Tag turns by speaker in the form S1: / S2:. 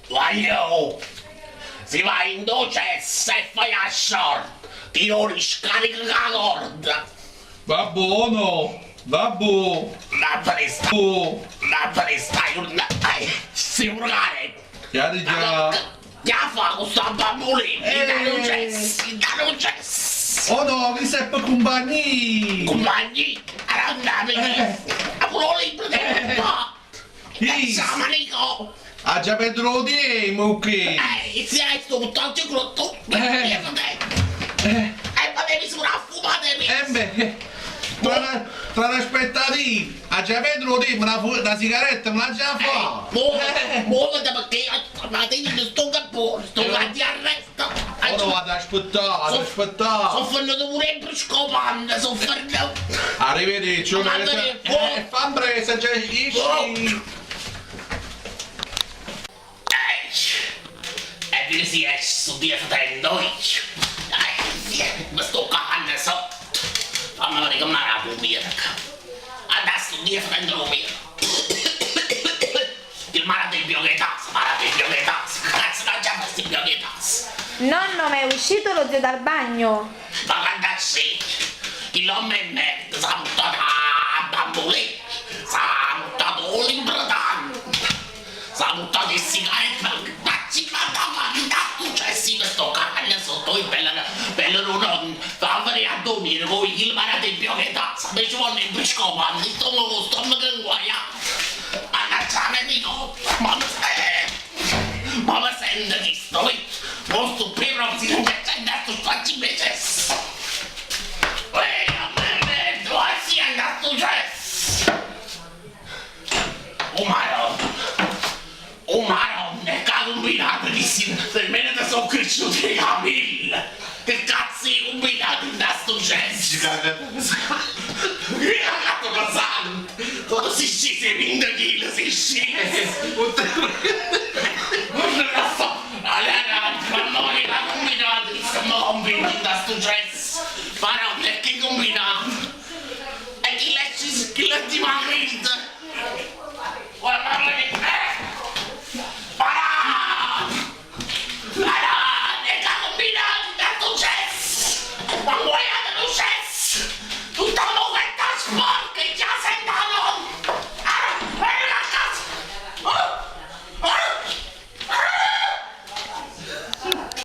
S1: Voglio! Si va in docessa e fai a short! Ti non riscarica la corda!
S2: Va buono! Vabbù!
S1: Lampare stai urlando! Si urlare!
S2: Chiari già!
S1: Che fa questo bambolino? Da non c'è!
S2: Oh no, mi serve compagni!
S1: Compagni! Arandami! A quello libro del po'! Siamo Nico!
S2: Ah già vedrò di mucchi!
S1: Se hai sto tanto grotto! Ma devi suonare fumate!
S2: Beh! Tra l'aspettativi! Ah già vedrò di una sigaretta me la già fa!
S1: Muovete perché stamattina sto cappone! Sto di arresto!
S2: Ora vado ad aspettare!
S1: Sono finito pure in scopando! Sono finito!
S2: Arrivederci! Fa presa, già esci!
S1: E vi si esce su di fratello! Mi sto cagando sotto! Fammi vedere come la pubblica! Adesso di fratello mio! Il malato in biochetas! Cazzo non c'è questo in biochetas!
S3: Nonno, ma è uscito lo zio dal bagno?
S1: Ma guarda sì! Il nome è merda! S'ha buttato a bambolì! S'ha buttato l'imbradan! S'ha buttato il sigaretta! Sì, questo cane sotto il bello non fa venire a dormire con il malato in biochetas! Mi ci vuole in scopando! Sto che guaia! Mannaggia amico! Ma mi sente che sto posto per non si accende a sto faccimeces! A me si è andato successo! Oh madonna, che combinato di nemmeno te sono cresciuti a 1000! Che cazzo è combinato in sto successo? Che cazzo passando? Tutto si scese 20 kg, si scese! Mamma la combinato di stiamo combinando da sto successo! Però perché combinato? E chi l'ha dimagrito? Guarda